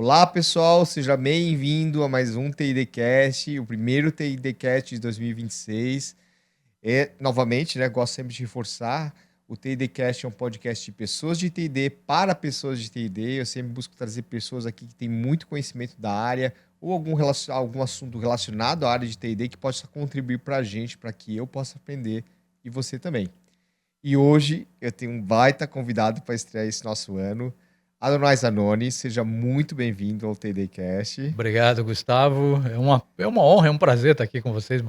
Olá, pessoal, seja bem-vindo a mais um TIDcast, o primeiro TIDcast de 2026. Novamente, né, gosto sempre de reforçar, o TIDcast é um podcast de pessoas de TID para pessoas de TID. Eu sempre busco trazer pessoas aqui que têm muito conhecimento da área ou algum assunto relacionado à área de TID que possa contribuir para a gente, para que eu possa aprender e você também. E hoje eu tenho um baita convidado para estrear esse nosso ano, Adonai Zanoni. Seja muito bem-vindo ao TDCast. Obrigado, Gustavo. É uma honra, é um prazer estar aqui com vocês,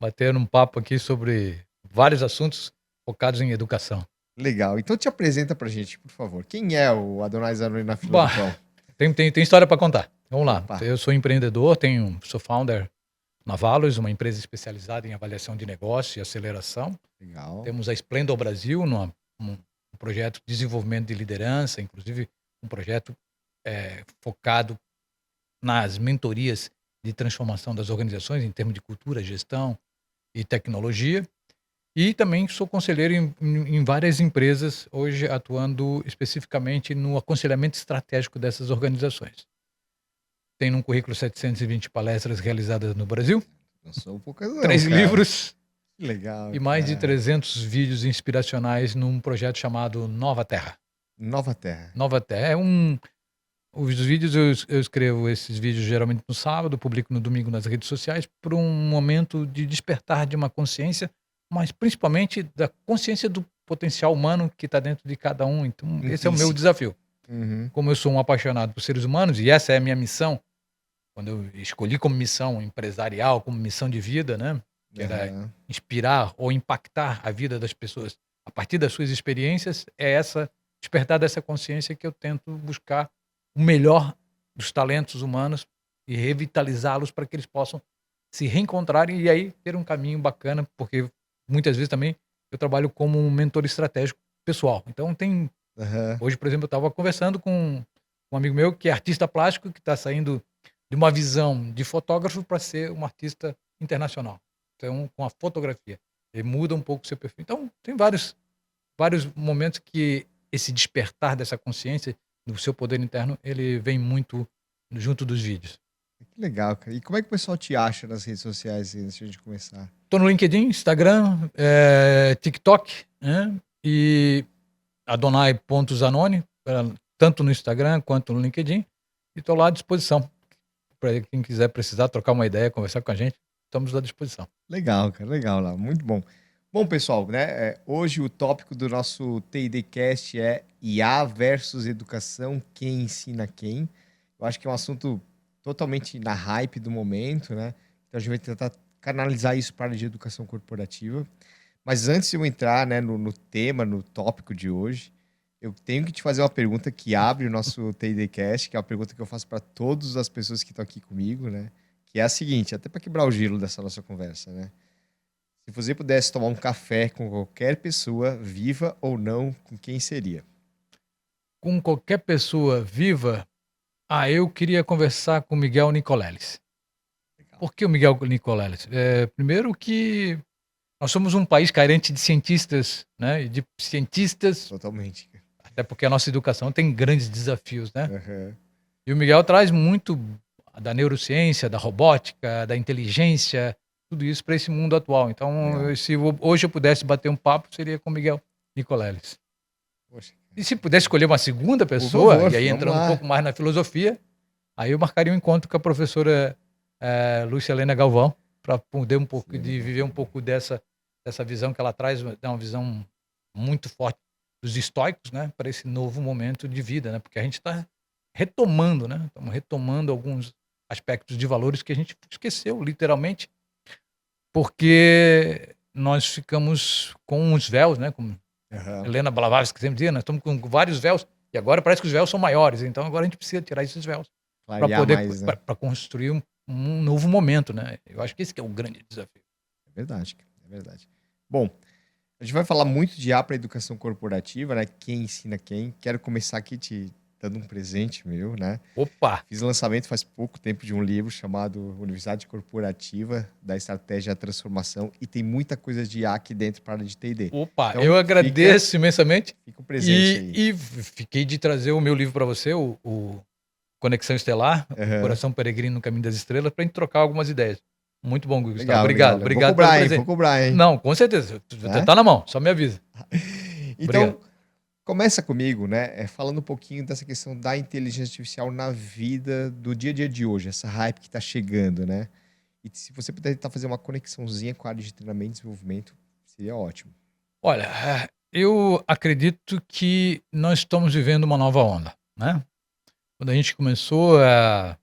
batendo um papo aqui sobre vários assuntos focados em educação. Legal. Então te apresenta pra gente, por favor. Quem é o Adonai Zanoni na fila do Bah, pão? tem história para contar. Vamos lá. Opa, Eu sou empreendedor, sou founder na Valos, uma empresa especializada em avaliação de negócio e aceleração. legal. Temos a Splendor Brasil, um projeto de desenvolvimento de liderança, inclusive um projeto focado nas mentorias de transformação das organizações em termos de cultura, gestão e tecnologia. E também sou conselheiro em várias empresas, hoje atuando especificamente no aconselhamento estratégico dessas organizações. Tenho no currículo 720 palestras realizadas no Brasil, Não sou poucas não, 3 cara. livros Que legal, e mais de cara. 300 vídeos inspiracionais num projeto chamado Nova Terra. Nova Terra. Nova Terra Os vídeos eu escrevo esses vídeos geralmente no sábado, publico no domingo nas redes sociais, para um momento de despertar de uma consciência, mas principalmente da consciência do potencial humano que está dentro de cada um. Então, esse é o meu Intrínseco. desafio. Uhum. Como eu sou um apaixonado por seres humanos, e essa é a minha missão, quando eu escolhi como missão empresarial, como missão de vida, né? Que era Aham. inspirar ou impactar a vida das pessoas a partir das suas experiências, despertar dessa consciência que eu tento buscar o melhor dos talentos humanos e revitalizá-los para que eles possam se reencontrarem e aí ter um caminho bacana, porque muitas vezes também eu trabalho como um mentor estratégico pessoal. Então Aham. hoje, por exemplo, eu estava conversando com um amigo meu que é artista plástico, que está saindo de uma visão de fotógrafo para ser um artista internacional. Então, com a fotografia, ele muda um pouco o seu perfil. Então, tem vários momentos que esse despertar dessa consciência do seu poder interno, ele vem muito junto dos vídeos. Que legal, cara. E como é que o pessoal te acha nas redes sociais antes de a gente começar? Estou no LinkedIn, Instagram, TikTok, né? E Adonai.Zanoni, tanto no Instagram quanto no LinkedIn. E estou lá à disposição. Para quem quiser precisar trocar uma ideia, conversar com a gente, estamos à disposição. Legal, cara, legal lá, muito bom. Bom, pessoal, né, hoje o tópico do nosso TIDcast é IA versus educação, quem ensina quem. Eu acho que é um assunto totalmente na hype do momento, né? Então a gente vai tentar canalizar isso para a área de educação corporativa. Mas antes de eu entrar, né, no tema, no tópico de hoje, eu tenho que te fazer uma pergunta que abre o nosso TIDcast, que é uma pergunta que eu faço para todas as pessoas que estão aqui comigo, né? Que é a seguinte, até para quebrar o gelo dessa nossa conversa, né? Se você pudesse tomar um café com qualquer pessoa, viva ou não, com quem seria? Com qualquer pessoa viva, eu queria conversar com Miguel Nicoleles. Legal. Por que o Miguel Nicoleles? Primeiro que nós somos um país carente de cientistas, né? E de cientistas, Totalmente. até porque a nossa educação tem grandes desafios, né? Aham. E o Miguel traz muito da neurociência, da robótica, da inteligência, tudo isso para esse mundo atual. Legal. Então, se hoje eu pudesse bater um papo, seria com Miguel Nicoleles. Poxa, E se pudesse escolher uma segunda por pessoa, favor, e aí vamos entrando um lá. pouco mais na filosofia, aí eu marcaria um encontro com a professora Lúcia Helena Galvão, para poder um pouco de Legal. viver um pouco dessa visão que ela traz, é uma visão muito forte dos estoicos, né, para esse novo momento de vida, né, porque a gente está retomando, né, estamos retomando alguns aspectos de valores que a gente esqueceu, literalmente, porque nós ficamos com uns véus, né, como Aham. Helena Blavatsky sempre dizia, nós estamos com vários véus, e agora parece que os véus são maiores, então agora a gente precisa tirar esses véus para Clarear poder, mais, né? para construir um novo momento, né? Eu acho que esse que é o grande desafio. É verdade, cara, é verdade. Bom, a gente vai falar muito de IA para educação corporativa, né? Quem ensina quem. Quero começar aqui te dando um presente meu, né? Opa, Fiz o lançamento faz pouco tempo de um livro chamado Universidade Corporativa da Estratégia da Transformação e tem muita coisa de IA aqui dentro para a área de T&D. opa, Então, eu agradeço imensamente fica o presente aí. e fiquei de trazer o meu livro para você, o Conexão Estelar, Aham. Coração Peregrino no Caminho das Estrelas, para a gente trocar algumas ideias. Muito bom, Gustavo. Legal, Obrigado, legal. Vou obrigado pelo cobrar, hein? presente. Vou cobrar, hein? Não, com certeza. Você Né? tá na mão, só me avisa. Obrigado. Então, começa comigo, né? Falando um pouquinho dessa questão da inteligência artificial na vida do dia a dia de hoje, essa hype que está chegando, né? E se você puder tentar fazer uma conexãozinha com a área de treinamento e desenvolvimento, seria ótimo. Olha, eu acredito que nós estamos vivendo uma nova onda, né? Quando a gente começou a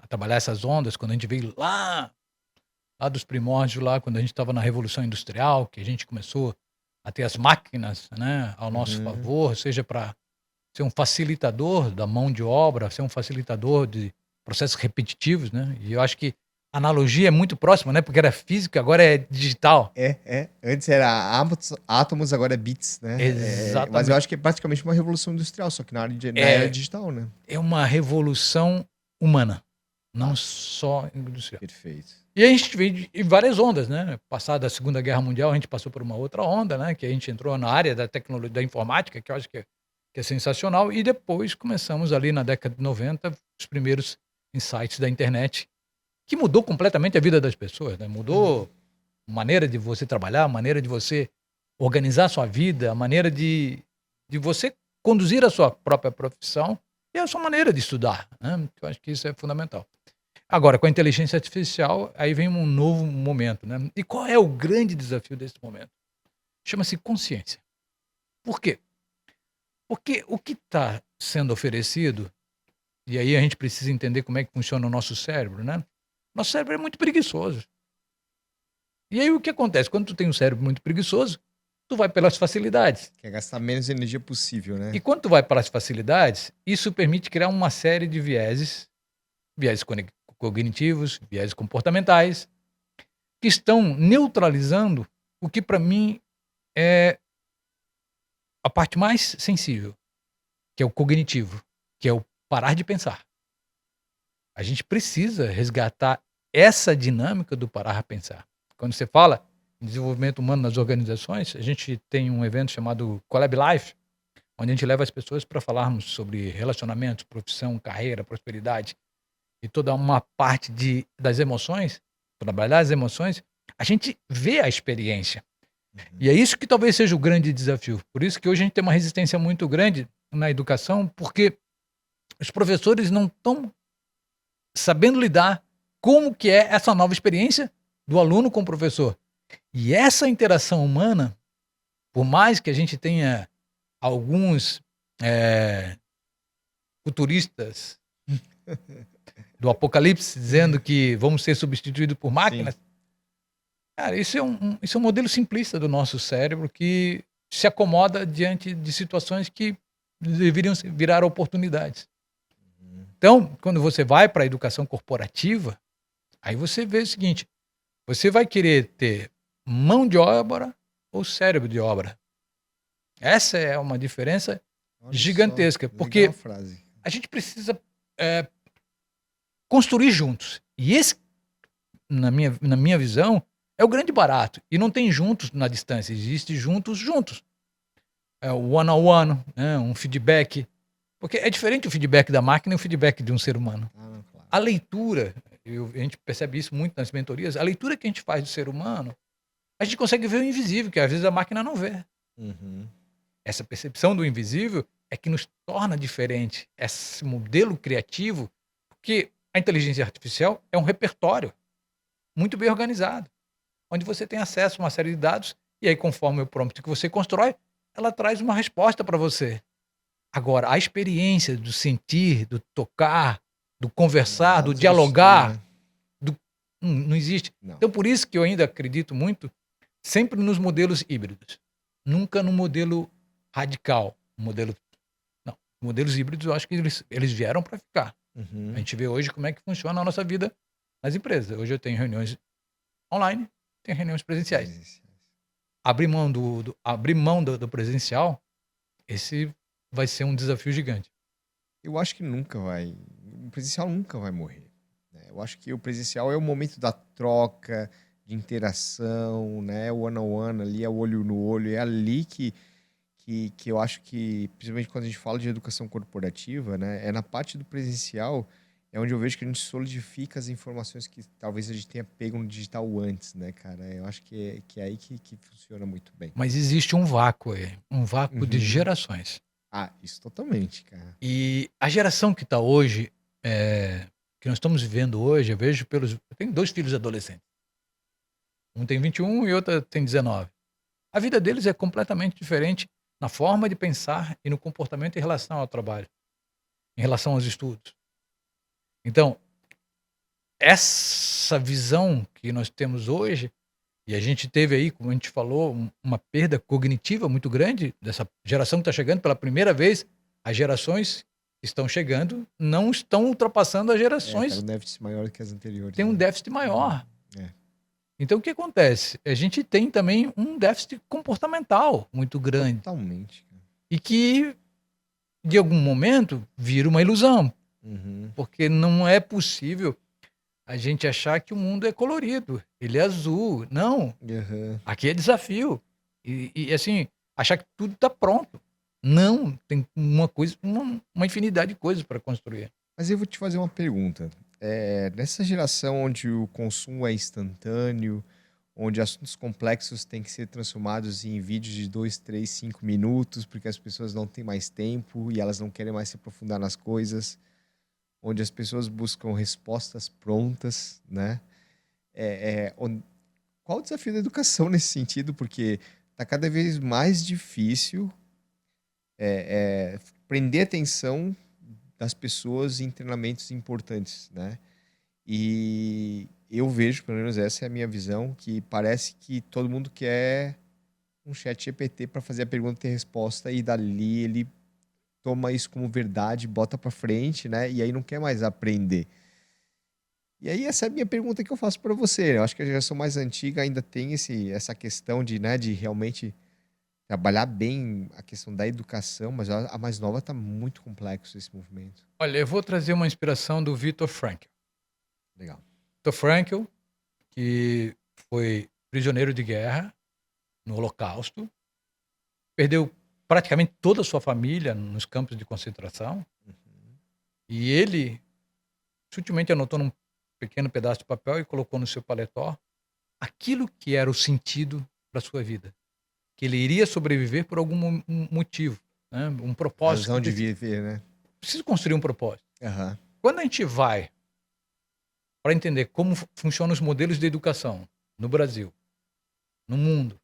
trabalhar essas ondas, quando a gente veio lá dos primórdios, lá quando a gente estava na Revolução Industrial, que a gente começou a ter as máquinas, né, ao nosso favor, seja para ser um facilitador da mão de obra, ser um facilitador de processos repetitivos, né? E eu acho que a analogia é muito próxima, né? Porque era física, agora é digital. Antes era átomos, agora é bits, né? Exatamente. Mas eu acho que é praticamente uma revolução industrial, só que na área digital, né? É uma revolução humana, não só industrial. Perfeito. E a gente veio em várias ondas, né? Passada a Segunda Guerra Mundial, a gente passou por uma outra onda, né? Que a gente entrou na área da tecnologia, da informática, que eu acho que é sensacional. E depois começamos ali na década de 90, os primeiros insights da internet, que mudou completamente a vida das pessoas, né? Mudou a maneira de você trabalhar, a maneira de você organizar a sua vida, a maneira de você conduzir a sua própria profissão e a sua maneira de estudar, né? Eu acho que isso é fundamental. Agora, com a inteligência artificial, aí vem um novo momento, né? E qual é o grande desafio desse momento? Chama-se consciência. Por quê? Porque o que está sendo oferecido, e aí a gente precisa entender como é que funciona o nosso cérebro, né? Nosso cérebro é muito preguiçoso. E aí o que acontece? Quando tu tem um cérebro muito preguiçoso, tu vai pelas facilidades. Quer gastar menos energia possível, né? E quando tu vai pelas facilidades, isso permite criar uma série de vieses cognitivos, viés comportamentais, que estão neutralizando o que para mim é a parte mais sensível, que é o cognitivo, que é o parar de pensar. A gente precisa resgatar essa dinâmica do parar a pensar. Quando você fala em desenvolvimento humano nas organizações, a gente tem um evento chamado Collab Life, onde a gente leva as pessoas para falarmos sobre relacionamentos, profissão, carreira, prosperidade, e toda uma parte das emoções, trabalhar as emoções, a gente vê a experiência. E é isso que talvez seja o grande desafio. Por isso que hoje a gente tem uma resistência muito grande na educação, porque os professores não estão sabendo lidar como que é essa nova experiência do aluno com o professor. E essa interação humana, por mais que a gente tenha alguns futuristas do apocalipse dizendo que vamos ser substituídos por máquinas. Sim. Cara, isso é um modelo simplista do nosso cérebro que se acomoda diante de situações que deveriam virar oportunidades. Então, quando você vai para a educação corporativa, aí você vê o seguinte, você vai querer ter mão de obra ou cérebro de obra. Essa é uma diferença gigantesca, porque a gente precisa construir juntos. E esse, na minha visão, é o grande barato. E não tem juntos na distância, existe juntos. É o one-on-one, né? Um feedback. Porque é diferente o feedback da máquina e o feedback de um ser humano. Claro. A leitura, a gente percebe isso muito nas mentorias, a leitura que a gente faz do ser humano, a gente consegue ver o invisível, que às vezes a máquina não vê. Essa percepção do invisível é que nos torna diferente. Esse modelo criativo, porque a inteligência artificial é um repertório muito bem organizado, onde você tem acesso a uma série de dados e aí, conforme o prompt que você constrói, ela traz uma resposta para você. Agora, a experiência do sentir, do tocar, do conversar, do dialogar, não existe. Não. Então, por isso que eu ainda acredito muito sempre nos modelos híbridos. Nunca no modelo radical. Não. Modelos híbridos, eu acho que eles vieram para ficar. A gente vê hoje como é que funciona a nossa vida nas empresas. Hoje eu tenho reuniões online, tenho reuniões presenciais. Abrir mão do presencial, esse vai ser um desafio gigante. Eu acho que o presencial nunca vai morrer. Né? Eu acho que o presencial é o momento da troca, de interação, né? O one-on-one ali, é o olho no olho, é ali que que eu acho que, principalmente quando a gente fala de educação corporativa, né, é na parte do presencial, é onde eu vejo que a gente solidifica as informações que talvez a gente tenha pego no digital antes, né, cara? Eu acho que é aí que funciona muito bem. Mas existe um vácuo aí, um vácuo de Uhum. gerações. Ah, isso totalmente, cara. E a geração que está hoje, que nós estamos vivendo hoje, eu vejo pelos. Eu tenho 2 filhos adolescentes. Um tem 21 e outra tem 19. A vida deles é completamente diferente na forma de pensar e no comportamento em relação ao trabalho, em relação aos estudos. Então, essa visão que nós temos hoje, e a gente teve aí, como a gente falou, uma perda cognitiva muito grande dessa geração que está chegando pela primeira vez. As gerações que estão chegando não estão ultrapassando as Tá um gerações, déficit maior que as anteriores, têm um né? déficit maior. É. Então, o que acontece? A gente tem também um déficit comportamental muito grande Totalmente, cara. e que, de algum momento, vira uma ilusão, Uhum. porque não é possível a gente achar que o mundo é colorido, ele é azul. Não, Aham. aqui é desafio. E assim, achar que tudo está pronto. Não, tem uma coisa, uma infinidade de coisas para construir. Mas eu vou te fazer uma pergunta. Nessa geração onde o consumo é instantâneo, onde assuntos complexos têm que ser transformados em vídeos de 2, 3, 5 minutos, porque as pessoas não têm mais tempo e elas não querem mais se aprofundar nas coisas, onde as pessoas buscam respostas prontas, né? Qual o desafio da educação nesse sentido? Porque está cada vez mais difícil prender a atenção das pessoas em treinamentos importantes, né? E eu vejo, pelo menos essa é a minha visão, que parece que todo mundo quer um chat GPT para fazer a pergunta e resposta e dali ele toma isso como verdade, bota para frente, né? E aí não quer mais aprender. E aí essa é a minha pergunta que eu faço para você. Eu acho que a geração mais antiga ainda tem essa questão de, né, de realmente trabalhar bem a questão da educação, mas a mais nova está muito complexo esse movimento. Olha, eu vou trazer uma inspiração do Viktor Frankl. Legal. Viktor Frankl, que foi prisioneiro de guerra no Holocausto, perdeu praticamente toda a sua família nos campos de concentração, e ele sutilmente anotou num pequeno pedaço de papel e colocou no seu paletó aquilo que era o sentido para sua vida, que ele iria sobreviver por algum motivo, né? Um propósito. Razão de viver, né? Preciso construir um propósito. Aham. Quando a gente vai para entender como funcionam os modelos de educação no Brasil, no mundo,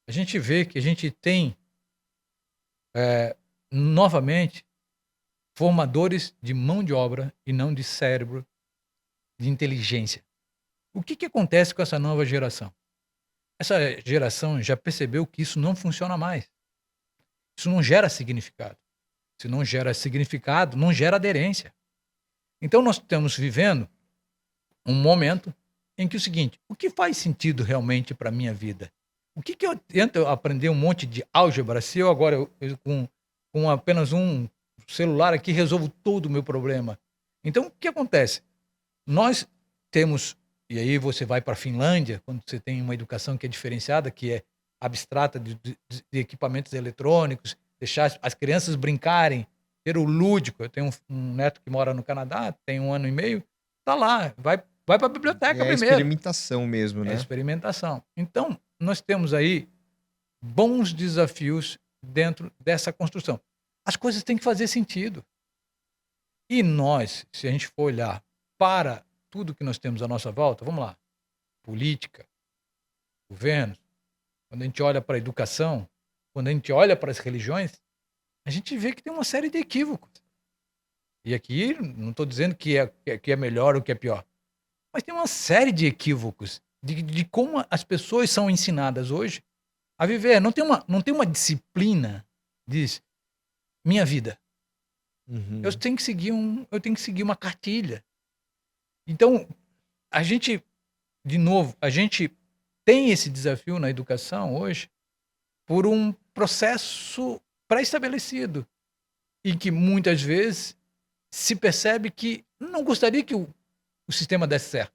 a gente vê que a gente tem, novamente, formadores de mão de obra e não de cérebro, de inteligência. O que acontece com essa nova geração? Essa geração já percebeu que isso não funciona mais. Isso não gera significado. Se não gera significado, não gera aderência. Então nós estamos vivendo um momento em que o seguinte, o que faz sentido realmente para a minha vida? O que eu tento aprender um monte de álgebra se eu agora, com apenas um celular aqui, resolvo todo o meu problema? Então, o que acontece? Nós temos, e aí você vai para a Finlândia, quando você tem uma educação que é diferenciada, que é abstrata de equipamentos eletrônicos, deixar as crianças brincarem, ter o lúdico. Eu tenho um neto que mora no Canadá, tem 1 ano e meio, tá lá, vai para a biblioteca É a primeiro. experimentação mesmo, É né? experimentação. Então, nós temos aí bons desafios dentro dessa construção. As coisas têm que fazer sentido. E nós, se a gente for olhar para tudo que nós temos à nossa volta, vamos lá, política, governo, quando a gente olha para a educação, quando a gente olha para as religiões, a gente vê que tem uma série de equívocos. E aqui não estou dizendo que é melhor ou que é pior, mas tem uma série de equívocos de como as pessoas são ensinadas hoje a viver. Não tem uma disciplina, diz, minha vida. Uhum. Eu tenho que seguir uma cartilha. Então, a gente, de novo, a gente tem esse desafio na educação hoje por um processo pré-estabelecido e que muitas vezes se percebe que não gostaria que o sistema desse certo.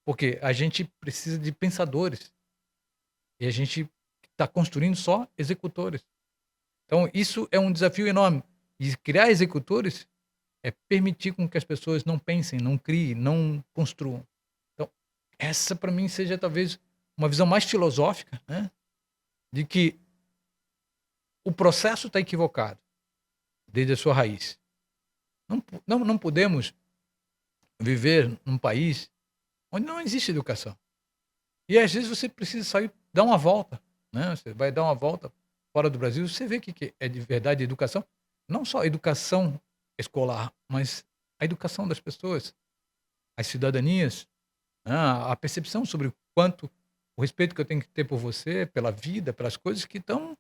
Porque a gente precisa de pensadores. E a gente está construindo só executores. Então, isso é um desafio enorme. E criar executores é permitir com que as pessoas não pensem, não criem, não construam. Então, essa para mim seja talvez uma visão mais filosófica, né? De que o processo está equivocado desde a sua raiz. Não podemos viver num país onde não existe educação. E às vezes você precisa sair, dar uma volta, né? Você vai dar uma volta fora do Brasil, você vê que é de verdade educação. Não só a educação escolar, mas a educação das pessoas, as cidadanias, né? A percepção sobre o quanto, o respeito que eu tenho que ter por você, pela vida, pelas coisas que estão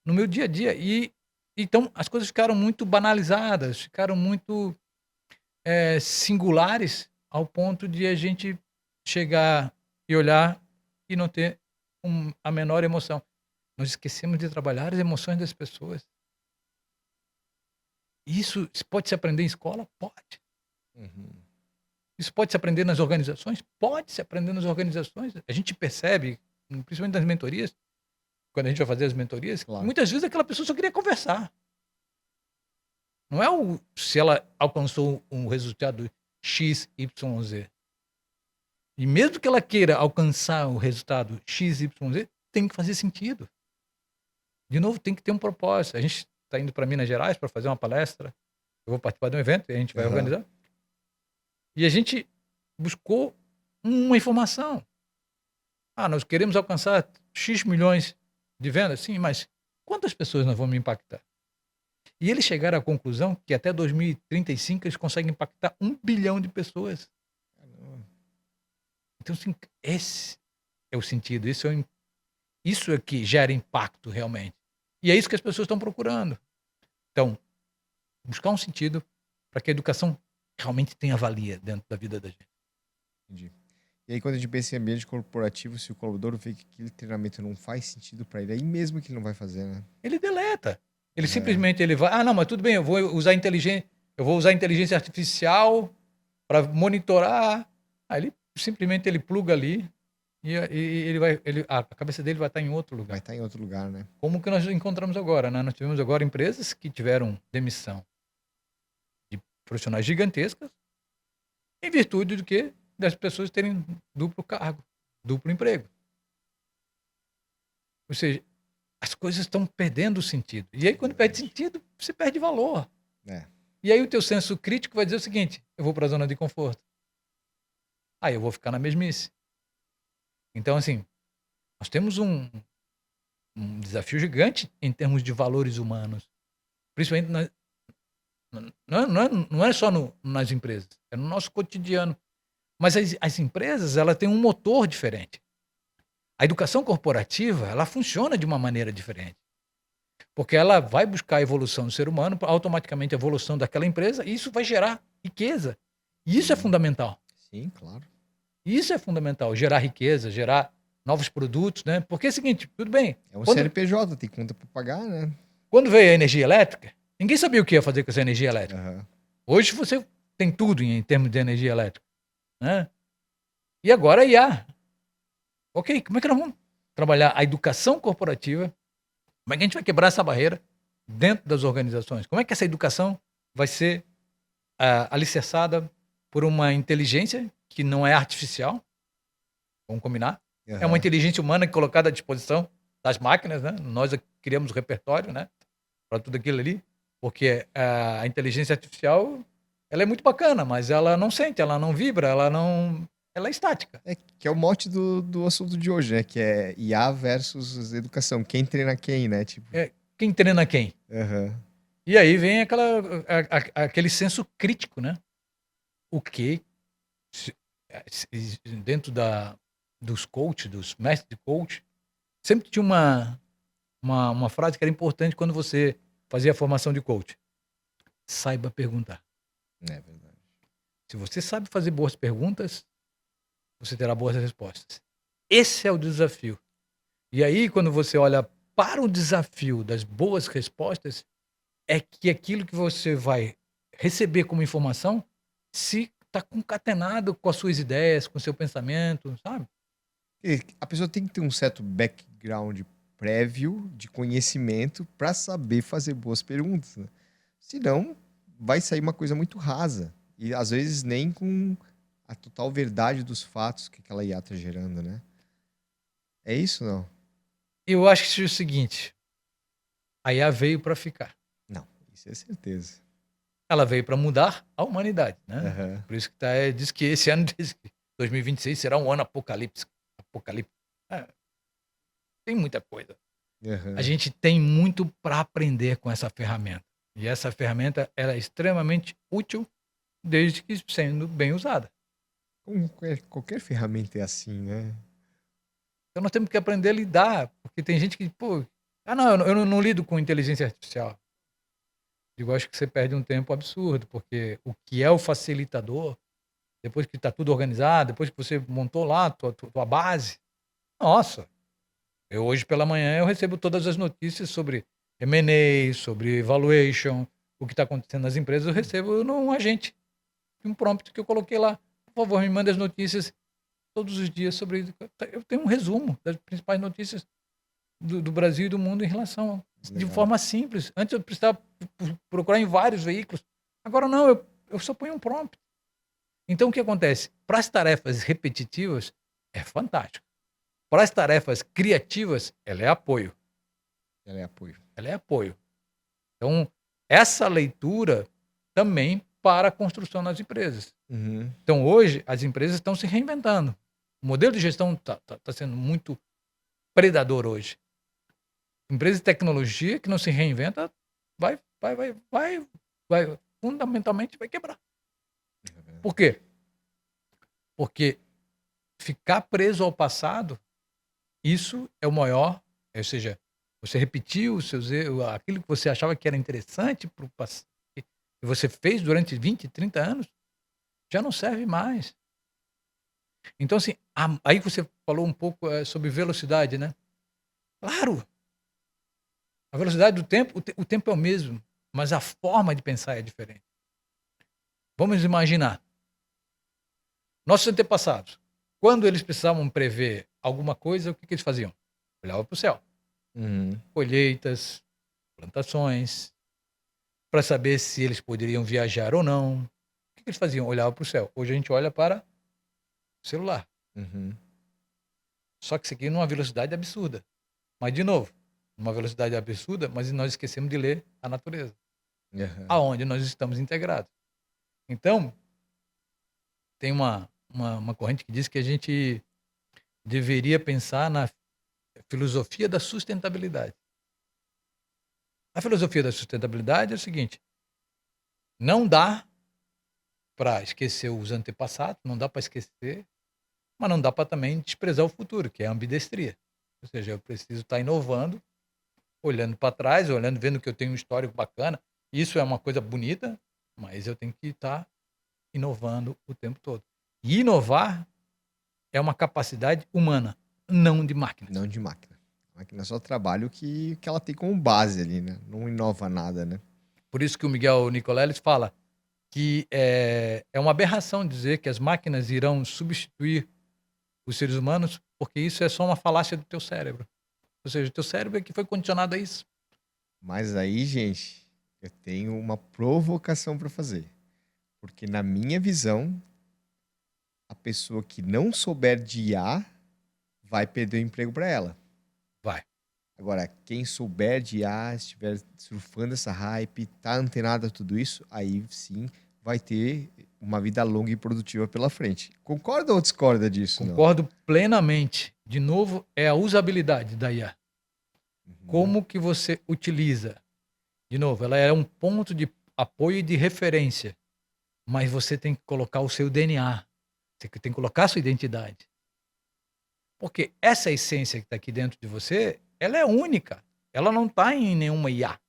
no meu dia a dia. E então as coisas ficaram muito banalizadas, ficaram muito singulares ao ponto de a gente chegar e olhar e não ter a menor emoção. Nós esquecemos de trabalhar as emoções das pessoas. Isso pode se aprender em escola? Pode. Uhum. Isso pode se aprender nas organizações? Pode se aprender nas organizações. A gente percebe, principalmente nas mentorias, quando a gente vai fazer as mentorias, Claro. muitas vezes aquela pessoa só queria conversar. Não é se ela alcançou um resultado X, Y, Z. E mesmo que ela queira alcançar o resultado X, Y, Z, tem que fazer sentido. De novo, tem que ter um propósito. A gente está indo para Minas Gerais para fazer uma palestra. Eu vou participar de um evento e a gente vai organizar. E a gente buscou uma informação. Nós queremos alcançar X milhões de vendas. Sim, mas quantas pessoas nós vamos impactar? E eles chegaram à conclusão que até 2035 eles conseguem impactar 1 bilhão de pessoas. Então, assim, esse é o sentido. Isso é que gera impacto realmente. E é isso que as pessoas estão procurando. Então, buscar um sentido para que a educação realmente tenha valia dentro da vida da gente. Entendi. E aí, quando a gente pensa em ambiente corporativo, se o colaborador vê que aquele treinamento não faz sentido para ele, aí mesmo que ele não vai fazer, né? Ele deleta. Ele simplesmente vai, não, mas tudo bem, eu vou usar inteligência artificial para monitorar. Aí ele simplesmente pluga ali e a cabeça dele vai estar em outro lugar. Vai estar em outro lugar, né? Como que nós encontramos agora, né? Nós tivemos agora empresas que tiveram demissão de profissionais gigantescas em virtude do quê? Das pessoas terem duplo cargo, duplo emprego. Ou seja, as coisas estão perdendo o sentido. E aí, quando perde sentido, você perde valor. E aí o teu senso crítico vai dizer o seguinte: eu vou para a zona de conforto. Aí eu vou ficar na mesmice. Então, assim, nós temos um desafio gigante em termos de valores humanos. Principalmente não é só nas empresas, é no nosso cotidiano. Mas as empresas, ela tem um motor diferente. A educação corporativa, ela funciona de uma maneira diferente. Porque ela vai buscar a evolução do ser humano, automaticamente a evolução daquela empresa, e isso vai gerar riqueza. E isso é fundamental. Sim, claro. Isso é fundamental, gerar riqueza, gerar novos produtos, né? Porque é o seguinte, tudo bem. É um CNPJ, tem conta para pagar, né? Quando veio a energia elétrica, ninguém sabia o que ia fazer com essa energia elétrica. Hoje você tem tudo em termos de energia elétrica, né? E agora IA. Ok, como é que nós vamos trabalhar a educação corporativa? Como é que a gente vai quebrar essa barreira dentro das organizações? Como é que essa educação vai ser alicerçada por uma inteligência que não é artificial? Vamos combinar? É uma inteligência humana colocada à disposição das máquinas, né? Nós criamos o repertório, né? Para tudo aquilo ali. Porque a inteligência artificial, ela é muito bacana, mas ela não sente, ela não vibra, ela é estática. Que é o mote do assunto de hoje, né? Que é IA versus educação. Quem treina quem, né? Tipo... Quem treina quem? E aí vem aquele senso crítico, né? O que, dentro dos coaches, dos mestres de coach, sempre tinha uma frase que era importante quando você fazia a formação de coach. Saiba perguntar. É verdade. Se você sabe fazer boas perguntas, você terá boas respostas. Esse é o desafio. E aí, quando você olha para o desafio das boas respostas, é que aquilo que você vai receber como informação se está concatenado com as suas ideias, com o seu pensamento, sabe? E a pessoa tem que ter um certo background prévio de conhecimento para saber fazer boas perguntas, né? Senão, vai sair uma coisa muito rasa. E às vezes nem com a total verdade dos fatos que aquela IA está gerando, né? É isso, não? Eu acho que é o seguinte, a IA veio para ficar. Não, isso é certeza. Ela veio para mudar a humanidade, né? Aham. Por isso que diz que esse ano, 2026, será um ano apocalíptico. É, tem muita coisa. A Aham. gente tem muito para aprender com essa ferramenta. E essa ferramenta ela é extremamente útil desde que sendo bem usada. Como qualquer ferramenta é assim, né? Então nós temos que aprender a lidar, porque tem gente que, pô, não, eu não lido com inteligência artificial. Eu acho que você perde um tempo absurdo, porque o que é o facilitador, depois que está tudo organizado, depois que você montou lá a tua base, nossa, eu hoje pela manhã eu recebo todas as notícias sobre M&A, sobre valuation, o que está acontecendo nas empresas, eu recebo num agente, um prompt que eu coloquei lá. Por favor, me mande as notícias todos os dias sobre... Eu tenho um resumo das principais notícias do Brasil e do mundo em relação... De Legal. forma simples. Antes eu precisava procurar em vários veículos. Agora não, eu só ponho um prompt. Então o que acontece? Para as tarefas repetitivas, é fantástico. Para as tarefas criativas, ela é apoio. Ela é apoio. Ela é apoio. Então, essa leitura também para a construção das empresas. Uhum. Então, hoje, as empresas estão se reinventando. O modelo de gestão está sendo muito predador hoje. Empresa de tecnologia que não se reinventa fundamentalmente vai quebrar. Por quê? Porque ficar preso ao passado, isso é o maior, ou seja, você repetiu os seus erros, aquilo que você achava que era interessante para o passado, que você fez durante 20, 30 anos, já não serve mais. Então, assim, aí você falou um pouco sobre velocidade, né? Claro, a velocidade do tempo, o tempo é o mesmo, mas a forma de pensar é diferente. Vamos imaginar, nossos antepassados, quando eles precisavam prever alguma coisa, o que eles faziam? Olhavam para o céu. Uhum. Colheitas, plantações, para saber se eles poderiam viajar ou não. O que eles faziam? Olhavam para o céu. Hoje a gente olha para o celular. Uhum. Só que isso aqui numa velocidade absurda. Mas, de novo, numa velocidade absurda, mas nós esquecemos de ler a natureza, Aham. aonde nós estamos integrados. Então, tem uma corrente que diz que a gente deveria pensar na filosofia da sustentabilidade. A filosofia da sustentabilidade é o seguinte: não dá para esquecer os antepassados, não dá para esquecer, mas não dá para também desprezar o futuro, que é a ambidestria. Ou seja, eu preciso estar inovando, olhando para trás, olhando, vendo que eu tenho um histórico bacana. Isso é uma coisa bonita, mas eu tenho que estar inovando o tempo todo. E inovar é uma capacidade humana, não de máquinas. Não de máquina. A máquina só trabalha o que ela tem como base ali, né? Não inova nada, né? Por isso que o Miguel Nicoleles fala que é uma aberração dizer que as máquinas irão substituir os seres humanos, porque isso é só uma falácia do teu cérebro. Ou seja, o teu cérebro é que foi condicionado a isso. Mas aí, gente, eu tenho uma provocação para fazer. Porque na minha visão, a pessoa que não souber de IA vai perder o emprego para ela. Vai. Agora, quem souber de IA, estiver surfando essa hype, tá antenado a tudo isso, aí sim vai ter uma vida longa e produtiva pela frente. Concorda ou discorda disso, não? Concordo plenamente. De novo, é a usabilidade da IA. Como que você utiliza? De novo, ela é um ponto de apoio e de referência, mas você tem que colocar o seu DNA. Você tem que colocar a sua identidade. Porque essa essência que está aqui dentro de você, ela é única. Ela não está em nenhuma IA.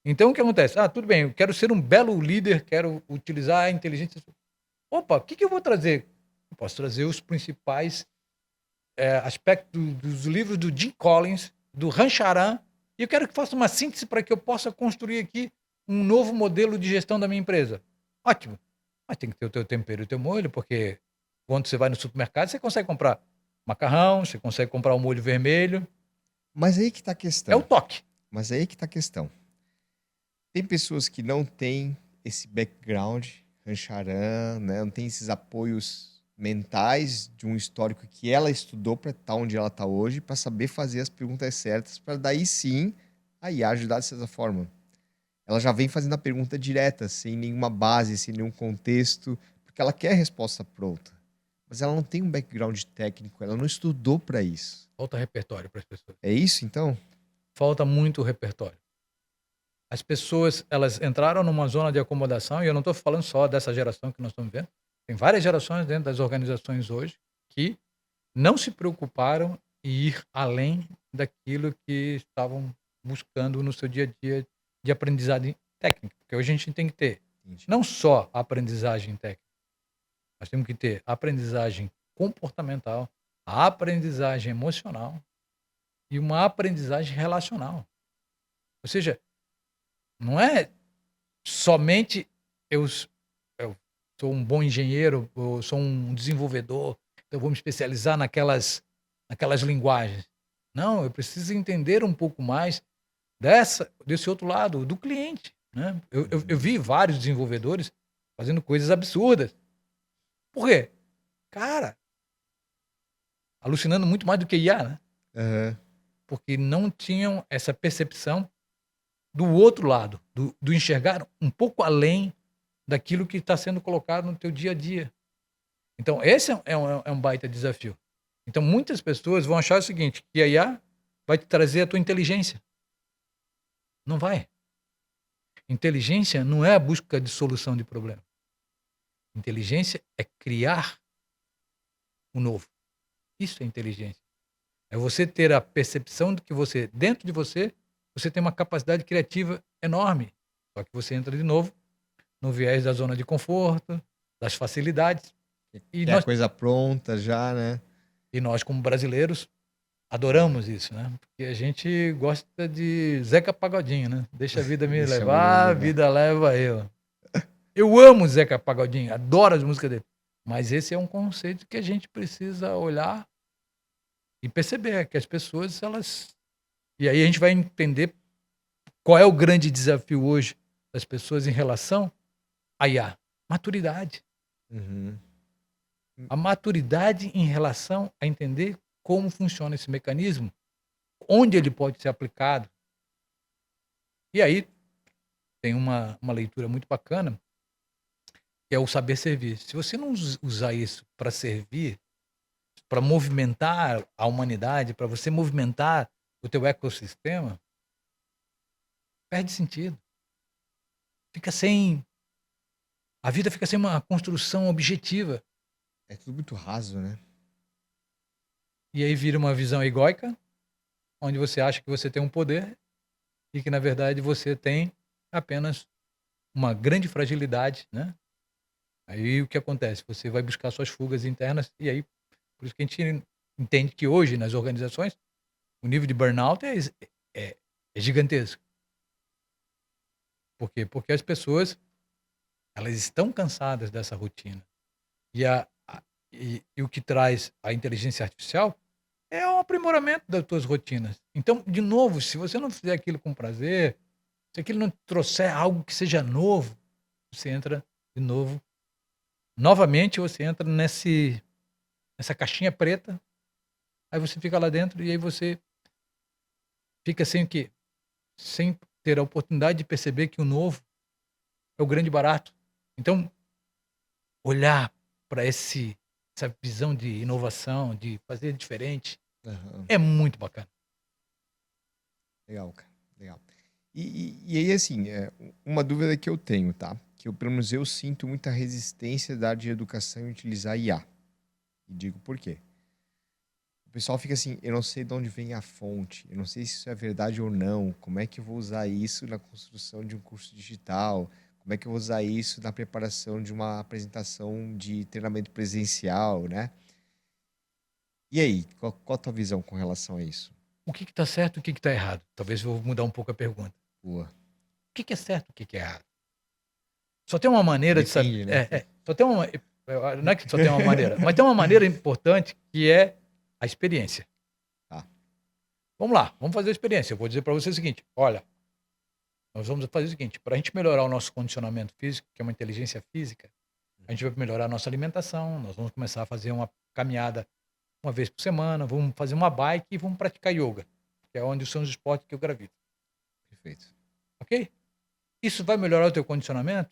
Então, o que acontece? Tudo bem, eu quero ser um belo líder, quero utilizar a inteligência. Opa, o que eu vou trazer? Eu posso trazer os principais aspectos dos livros do Jim Collins, do Rancharan, e eu quero que faça uma síntese para que eu possa construir aqui um novo modelo de gestão da minha empresa. Ótimo. Mas tem que ter o teu tempero e o teu molho, porque quando você vai no supermercado, você consegue comprar macarrão, você consegue comprar o molho vermelho, Mas aí que tá a É o questão. toque. Mas aí que tá a questão. Tem pessoas que não têm esse background, rancharan, né? Não tem esses apoios mentais de um histórico que ela estudou para estar onde ela está hoje, para saber fazer as perguntas certas, para daí sim a IA ajudar dessa forma. Ela já vem fazendo a pergunta direta, sem nenhuma base, sem nenhum contexto, porque ela quer a resposta pronta. Mas ela não tem um background técnico, ela não estudou para isso. Falta repertório para as pessoas. É isso então? Falta muito repertório. As pessoas, elas entraram numa zona de acomodação, e eu não estou falando só dessa geração que nós estamos vendo. Tem várias gerações dentro das organizações hoje que não se preocuparam em ir além daquilo que estavam buscando no seu dia a dia de aprendizagem técnica. Porque hoje a gente tem que ter Entendi. não só a aprendizagem técnica, nós temos que ter a aprendizagem comportamental, a aprendizagem emocional e uma aprendizagem relacional. Ou seja, não é somente eu sou um bom engenheiro, eu sou um desenvolvedor, então eu vou me especializar naquelas linguagens. Não, eu preciso entender um pouco mais desse outro lado, do cliente. Né? Eu vi vários desenvolvedores fazendo coisas absurdas. Por quê? Cara, alucinando muito mais do que IA, né? Aham. Porque não tinham essa percepção do outro lado, do enxergar um pouco além daquilo que está sendo colocado no teu dia a dia. Então, esse é um baita desafio. Então, muitas pessoas vão achar o seguinte, que a IA vai te trazer a tua inteligência. Não vai. Inteligência não é a busca de solução de problema. Inteligência é criar o novo. Isso é inteligência. É você ter a percepção de que você, dentro de você, você tem uma capacidade criativa enorme. Só que você entra de novo no viés da zona de conforto, das facilidades. E Quer a nós, coisa pronta já, né? e nós como brasileiros, adoramos isso, né? Porque a gente gosta de Zeca Pagodinho, né? Deixa a vida me Deixa a vida me levar, a levar. vida leva eu. Eu amo Zeca Pagodinho, adoro as músicas dele. Mas esse é um conceito que a gente precisa olhar e perceber que as pessoas, elas... E aí a gente vai entender qual é o grande desafio hoje das pessoas em relação à IA. Maturidade. Uhum. A maturidade em relação a entender como funciona esse mecanismo, onde ele pode ser aplicado. E aí tem uma leitura muito bacana, que é o saber servir. Se você não usar isso para servir, para movimentar a humanidade, para você movimentar o teu ecossistema, perde sentido. Fica sem... A vida fica sem uma construção objetiva. É tudo muito raso, né? E aí vira uma visão egóica, onde você acha que você tem um poder e que, na verdade, você tem apenas uma grande fragilidade, né? Aí o que acontece? Você vai buscar suas fugas internas e aí, por isso que a gente entende que hoje, nas organizações, o nível de burnout é gigantesco. Por quê? Porque as pessoas, elas estão cansadas dessa rotina. E o que traz a inteligência artificial é o aprimoramento das tuas rotinas. Então, de novo, se você não fizer aquilo com prazer, se aquilo não te trouxer algo que seja novo, você entra de novo. Novamente, você entra nessa caixinha preta, aí você fica lá dentro e aí você fica sem o quê? Sem ter a oportunidade de perceber que o novo é o grande barato. Então, olhar para essa visão de inovação, de fazer diferente, Aham. é muito bacana. Legal, cara. Legal. E aí, assim, uma dúvida que eu tenho, tá? Que eu, pelo menos eu sinto muita resistência da área de educação em utilizar IA. E digo por quê. O pessoal fica assim, eu não sei de onde vem a fonte, eu não sei se isso é verdade ou não, como é que eu vou usar isso na construção de um curso digital, como é que eu vou usar isso na preparação de uma apresentação de treinamento presencial, né? E aí, qual a tua visão com relação a isso? O que está certo e o que está errado? Talvez eu vou mudar um pouco a pergunta. Boa. O que é certo e o que é errado? Só tem uma maneira de saber. Depende, né? Só tem uma. Não é que só tem uma maneira, mas tem uma maneira importante que é a experiência. Tá. Vamos lá, vamos fazer a experiência. Eu vou dizer para você o seguinte: olha, nós vamos fazer o seguinte, para a gente melhorar o nosso condicionamento físico, que é uma inteligência física, a gente vai melhorar a nossa alimentação, nós vamos começar a fazer uma caminhada uma vez por semana, vamos fazer uma bike e vamos praticar yoga, que é onde são os esportes que eu gravito. Perfeito. Ok? Isso vai melhorar o teu condicionamento?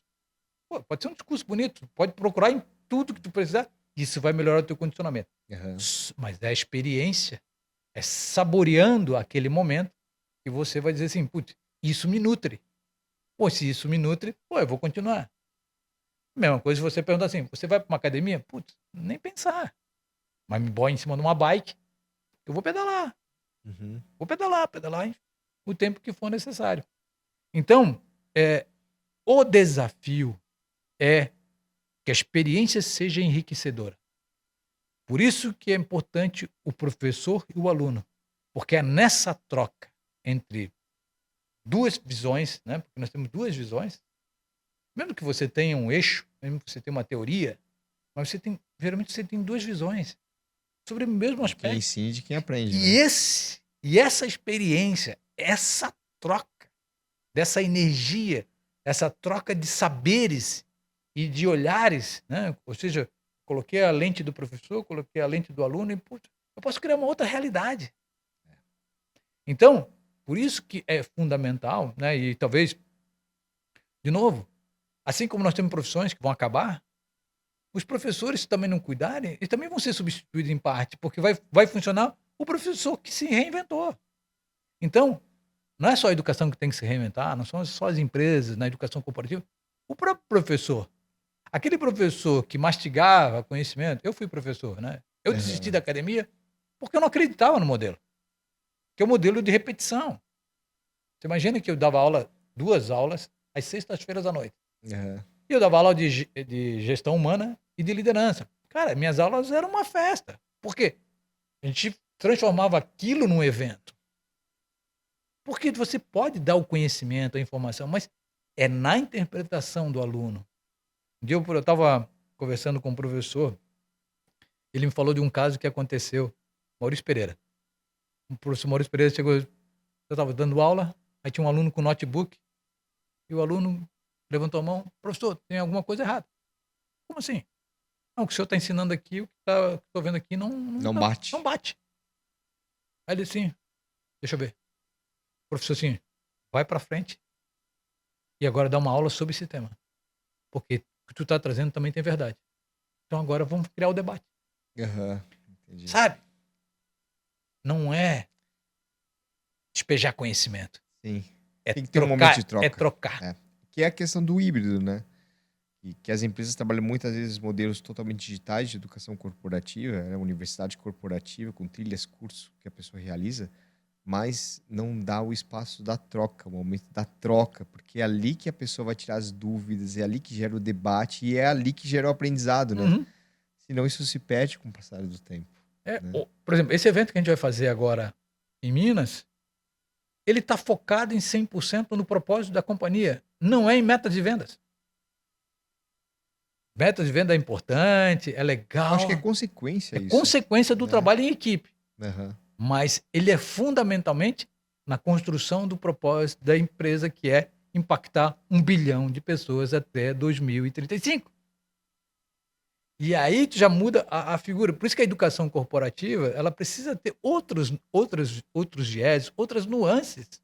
Pô, pode ser um discurso bonito, pode procurar em tudo que tu precisar, isso vai melhorar o teu condicionamento. Aham. Mas é a experiência, é saboreando aquele momento que você vai dizer assim, putz, isso me nutre. Pô, se isso me nutre, pô, eu vou continuar. Mesma coisa se você perguntar assim, você vai para uma academia? Putz, nem pensar. Mas me põe em cima de uma bike, eu vou pedalar. Uhum. Vou pedalar o tempo que for necessário. Então, o desafio é que a experiência seja enriquecedora. Por isso que é importante o professor e o aluno, porque é nessa troca entre duas visões, né? Porque nós temos duas visões, mesmo que você tenha um eixo, mesmo que você tenha uma teoria, mas geralmente você tem duas visões sobre o mesmo Quem aspecto. ensina e de quem aprende, E né? essa experiência, essa troca dessa energia, essa troca de saberes e de olhares, né? Ou seja, coloquei a lente do professor, coloquei a lente do aluno e putz, eu posso criar uma outra realidade. Então, por isso que é fundamental, né? E talvez, de novo, assim como nós temos profissões que vão acabar, os professores, se também não cuidarem, eles também vão ser substituídos em parte, porque vai funcionar o professor que se reinventou. Então, não é só a educação que tem que se reinventar, não são só as empresas na educação corporativa. O próprio professor, aquele professor que mastigava conhecimento, eu fui professor, né? Eu desisti Aham. da academia porque eu não acreditava no modelo, que é o modelo de repetição. Você imagina que eu dava aula, 2 aulas, às sextas-feiras à noite. Aham. E eu dava aula de gestão humana e de liderança. Cara, minhas aulas eram uma festa. Por quê? A gente transformava aquilo num evento. Porque você pode dar o conhecimento, a informação, mas é na interpretação do aluno. Um dia eu estava conversando com um professor, ele me falou de um caso que aconteceu, Maurício Pereira. O professor Maurício Pereira chegou, eu estava dando aula, aí tinha um aluno com notebook, e o aluno levantou a mão, professor, tem alguma coisa errada. Como assim? Não, o que o senhor está ensinando aqui, o que estou vendo aqui Não bate. não bate. Aí ele assim, deixa eu ver. Professor assim, vai para frente e agora dá uma aula sobre esse tema. Porque o que tu está trazendo também tem verdade. Então agora vamos criar o debate. Aham. Entendi. Sabe? Não é despejar conhecimento. Sim. É Tem que ter um trocar, momento de troca. é trocar. É. Que é a questão do híbrido, né? E que as empresas trabalham muitas vezes modelos totalmente digitais de educação corporativa, né? Universidade corporativa, com trilhas, cursos que a pessoa realiza, mas não dá o espaço da troca, o momento da troca, porque é ali que a pessoa vai tirar as dúvidas, é ali que gera o debate e é ali que gera o aprendizado, né? Uhum. Senão isso se perde com o passar do tempo. Né? Por exemplo, esse evento que a gente vai fazer agora em Minas, ele está focado em 100% no propósito da companhia, não é em metas de vendas. Metas de venda é importante, é legal. Eu acho que é consequência É isso. consequência do né? trabalho em equipe. Aham. Mas ele é fundamentalmente na construção do propósito da empresa, que é impactar 1 bilhão de pessoas até 2035. E aí tu já muda a figura. Por isso que a educação corporativa ela precisa ter outros viés, outras nuances,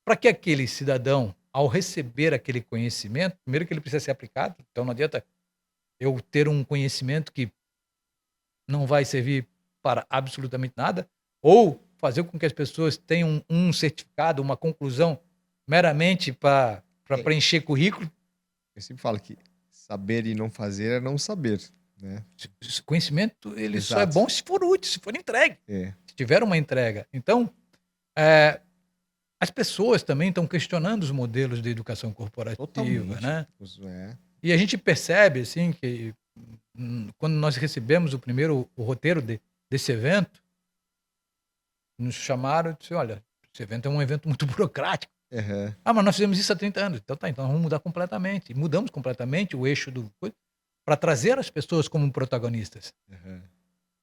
para que aquele cidadão, ao receber aquele conhecimento, primeiro que ele precisa ser aplicado, então não adianta eu ter um conhecimento que não vai servir para absolutamente nada, ou fazer com que as pessoas tenham um certificado, uma conclusão meramente para preencher currículo. Eu sempre falo que saber e não fazer é não saber, né? Esse conhecimento ele Exato. só é bom se for útil, se for entregue, É. se tiver uma entrega. Então, as pessoas também estão questionando os modelos de educação corporativa, Totalmente. né? É. E a gente percebe assim que quando nós recebemos o roteiro desse evento, nos chamaram e disse, olha, esse evento é um evento muito burocrático. Uhum. Ah, mas nós fizemos isso há 30 anos. Então tá, então vamos mudar completamente. E mudamos completamente o eixo para trazer as pessoas como protagonistas. Uhum.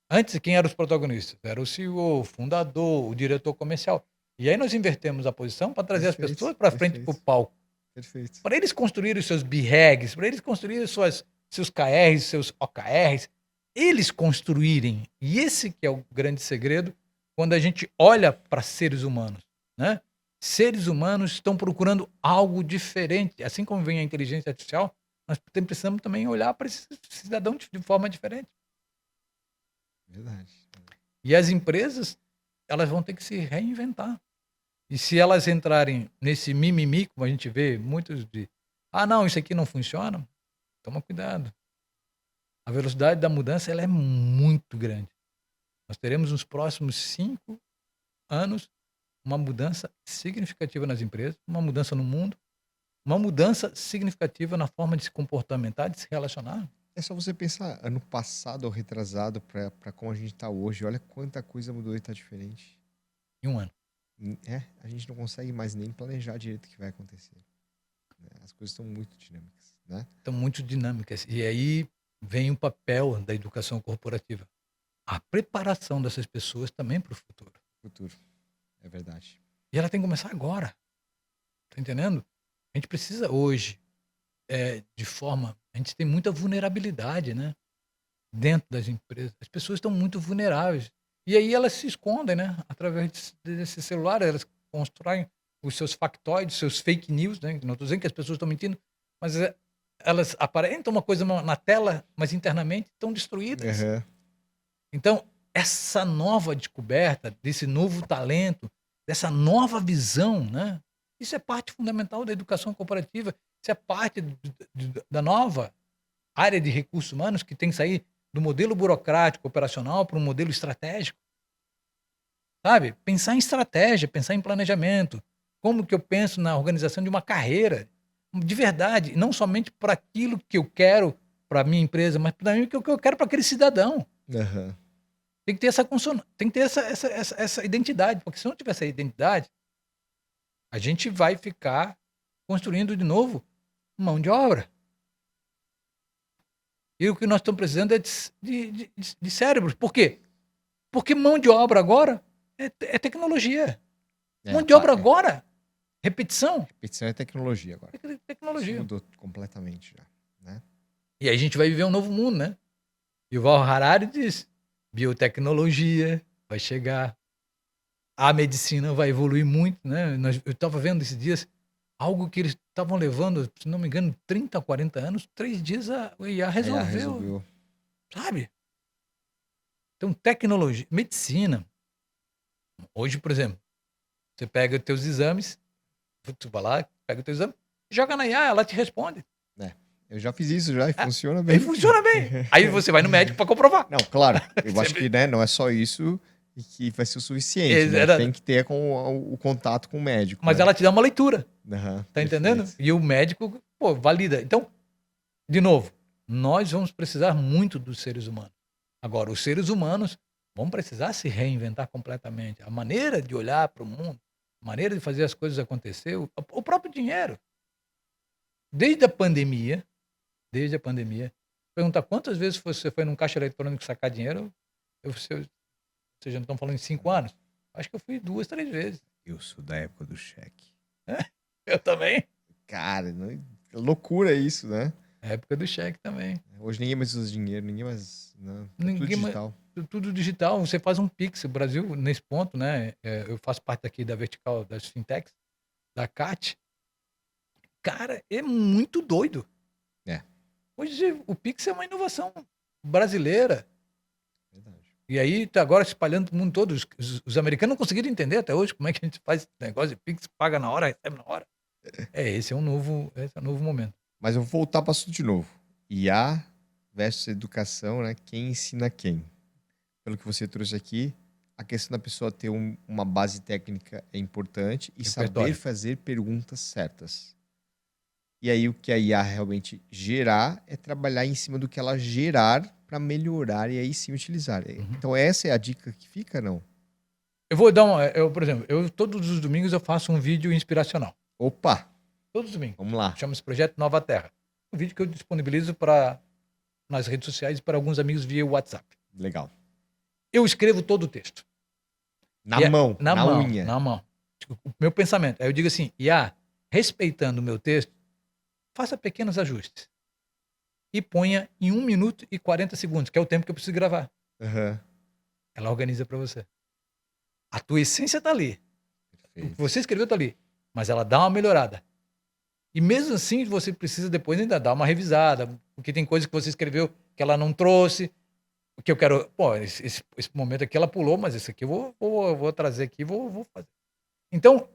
Antes, quem eram os protagonistas? Era o CEO, o fundador, o diretor comercial. E aí nós invertemos a posição para trazer as Perfeito, pessoas para frente para o perfeito, palco. perfeito. Para eles construírem os seus BREGs, para eles construírem seus KRs, seus OKRs, eles construírem. E esse que é o grande segredo quando a gente olha para seres humanos, né? Seres humanos estão procurando algo diferente. Assim como vem a inteligência artificial, nós precisamos também olhar para esse cidadão de forma diferente. Verdade. E as empresas, elas vão ter que se reinventar. E se elas entrarem nesse mimimi, como a gente vê muitos de, não, isso aqui não funciona, toma cuidado. A velocidade da mudança ela é muito grande. Nós teremos nos próximos 5 anos uma mudança significativa nas empresas, uma mudança no mundo, uma mudança significativa na forma de se comportamentar, de se relacionar. É só você pensar ano passado ou retrasado para como a gente tá hoje. Olha quanta coisa mudou e tá diferente. Em um ano. A gente não consegue mais nem planejar direito o que vai acontecer. Né? As coisas estão muito dinâmicas, né? Estão muito dinâmicas. E aí vem o papel da educação corporativa. A preparação dessas pessoas também para o futuro. Futuro. É verdade. E ela tem que começar agora. Tá entendendo? A gente precisa hoje, de forma... A gente tem muita vulnerabilidade, né? Dentro das empresas. As pessoas estão muito vulneráveis. E aí elas se escondem, né? Através desse celular, elas constroem os seus factoides, seus fake news, né? Não estou dizendo que as pessoas estão mentindo, mas elas aparentam uma coisa na tela, mas internamente estão destruídas. Uhum. Então, essa nova descoberta, desse novo talento, dessa nova visão, né? Isso é parte fundamental da educação corporativa. Isso é parte da nova área de recursos humanos que tem que sair do modelo burocrático operacional para um modelo estratégico. Sabe? Pensar em estratégia, pensar em planejamento. Como que eu penso na organização de uma carreira de verdade, não somente para aquilo que eu quero para a minha empresa, mas também o que eu quero para aquele cidadão. Uhum. Tem que ter essa consonância, tem que ter essa identidade, porque se não tiver essa identidade, a gente vai ficar construindo de novo mão de obra. E o que nós estamos precisando é de cérebros. Por quê? Porque mão de obra agora é tecnologia. Mão de obra agora, repetição. Repetição é tecnologia agora. Tecnologia. Isso mudou completamente já, né? E aí a gente vai viver um novo mundo, né? E o Val Harari diz, biotecnologia vai chegar, a medicina vai evoluir muito, né? Eu estava vendo esses dias algo que eles estavam levando, se não me engano, 30, 40 anos, 3 dias o IA resolveu. Sabe? Então, tecnologia, medicina. Hoje, por exemplo, você pega os teus exames, tu vai lá, pega o teu exame, joga na IA, ela te responde. Eu já fiz isso já e funciona bem. E funciona bem. Aí você vai no médico para comprovar. Não, claro. Eu acho que não é só isso que vai ser o suficiente. Né? Tem que ter o contato com o médico. Mas ela te dá uma leitura. Uhum, tá entendendo? E o médico, valida. Então, de novo, nós vamos precisar muito dos seres humanos. Agora, os seres humanos vão precisar se reinventar completamente. A maneira de olhar para o mundo, a maneira de fazer as coisas acontecer, o próprio dinheiro. Desde a pandemia, perguntar quantas vezes você foi num caixa eletrônico sacar dinheiro, vocês não estão falando em 5 anos? Acho que eu fui 2, 3 vezes. Eu sou da época do cheque. Eu também. Cara, loucura isso, né? Época do cheque também. Hoje ninguém mais usa dinheiro, ninguém mais... Não, tudo digital. Tudo digital. Você faz um Pix. O Brasil, nesse ponto, né? Eu faço parte aqui da vertical das fintechs, da CAT. Cara, é muito doido. Hoje o Pix é uma inovação brasileira. Verdade. E aí tá agora se espalhando pro mundo todo. Os americanos não conseguiram entender até hoje como é que a gente faz esse negócio de Pix, paga na hora, recebe na hora. Esse é um novo momento. Mas eu vou voltar para o assunto de novo. IA versus educação, né? Quem ensina quem? Pelo que você trouxe aqui, a questão da pessoa ter uma base técnica é importante e saber fazer perguntas certas. E aí o que a IA realmente gerar é trabalhar em cima do que ela gerar para melhorar e aí sim utilizar. Uhum. Então essa é a dica que fica, não? Eu vou dar por exemplo, todos os domingos eu faço um vídeo inspiracional. Opa! Todos os domingos. Vamos lá. Chama-se Projeto Nova Terra. Um vídeo que eu disponibilizo nas redes sociais e para alguns amigos via WhatsApp. Legal. Eu escrevo todo o texto. Na mão, na mão, unha. Na mão. O meu pensamento. Aí eu digo assim, respeitando o meu texto, faça pequenos ajustes. E ponha em 1 minuto e 40 segundos, que é o tempo que eu preciso gravar. Uhum. Ela organiza para você. A tua essência tá ali. O que você escreveu tá ali. Mas ela dá uma melhorada. E mesmo assim, você precisa depois ainda dar uma revisada, porque tem coisas que você escreveu que ela não trouxe, que eu quero... Pô, esse momento aqui ela pulou, mas esse aqui eu vou trazer aqui, vou fazer. Então,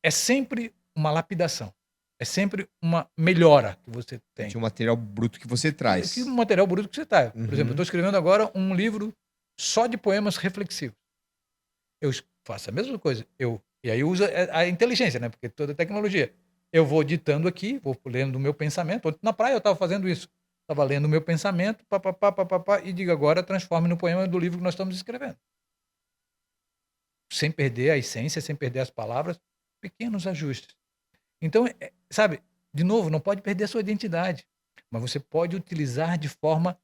é sempre uma lapidação. É sempre uma melhora que você tem. De um material bruto que você traz. Que material bruto que você traz. Uhum. Por exemplo, eu estou escrevendo agora um livro só de poemas reflexivos. Eu faço a mesma coisa. E aí uso a inteligência, né? Porque toda tecnologia. Eu vou ditando aqui, vou lendo o meu pensamento. Ontem na praia eu estava fazendo isso. Estava lendo o meu pensamento, e digo agora transforme no poema do livro que nós estamos escrevendo. Sem perder a essência, sem perder as palavras, pequenos ajustes. Então, sabe, de novo, não pode perder a sua identidade, mas você pode utilizar de forma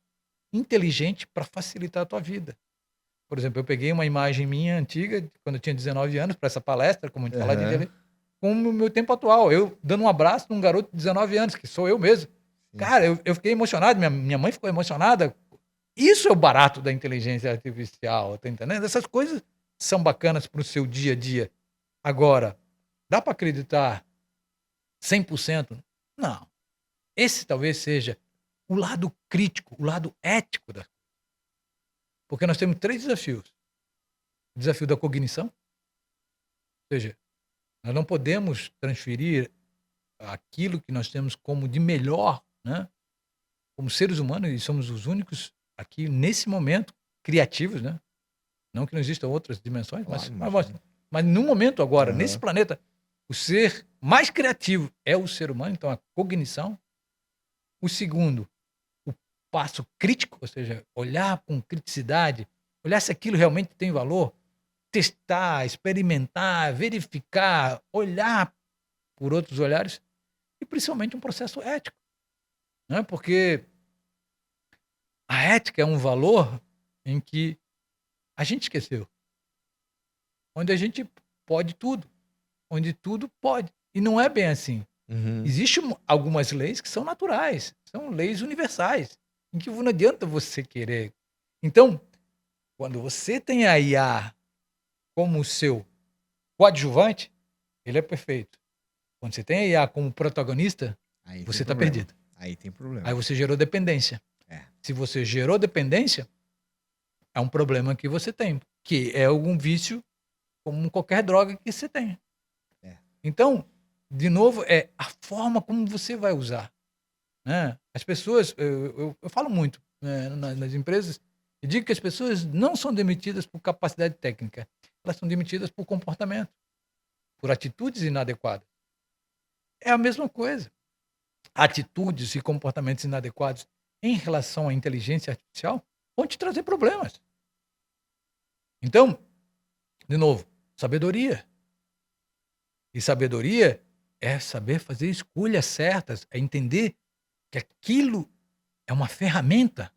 inteligente para facilitar a tua vida. Por exemplo, eu peguei uma imagem minha antiga, quando eu tinha 19 anos, para essa palestra, como a gente fala de inteligência, com o meu tempo atual. Eu dando um abraço num garoto de 19 anos, que sou eu mesmo. Sim. Cara, eu fiquei emocionado, minha mãe ficou emocionada. Isso é o barato da inteligência artificial, tá entendendo? Essas coisas são bacanas para o seu dia a dia. Agora, dá para acreditar 100%? Não. Esse talvez seja o lado crítico, o lado ético da coisa. Porque nós temos 3 desafios. O desafio da cognição, ou seja, nós não podemos transferir aquilo que nós temos como de melhor, né? Como seres humanos, e somos os únicos aqui, nesse momento, criativos, né? Não que não existam outras dimensões, mas no momento agora, nesse planeta, o ser mais criativo é o ser humano, então a cognição. O segundo, o passo crítico, ou seja, olhar com criticidade, olhar se aquilo realmente tem valor, testar, experimentar, verificar, olhar por outros olhares, e principalmente um processo ético, né? Porque a ética é um valor em que a gente esqueceu, onde a gente pode tudo, onde tudo pode, e não é bem assim. Existem algumas leis que são naturais, são leis universais, em que não adianta você querer. Então, quando você tem a IA como seu coadjuvante, ele é perfeito. Quando você tem a IA como protagonista, aí você está perdido. Aí tem problema. Aí você gerou dependência. Se você gerou dependência, é um problema que você tem, que é algum vício, como qualquer droga que você tem. Então, de novo, é a forma como você vai usar, né? As pessoas, eu falo muito, né, nas empresas, e digo que as pessoas não são demitidas por capacidade técnica, elas são demitidas por comportamento, por atitudes inadequadas. É a mesma coisa. Atitudes e comportamentos inadequados em relação à inteligência artificial vão te trazer problemas. Então, de novo, sabedoria. E sabedoria é saber fazer escolhas certas, é entender que aquilo é uma ferramenta,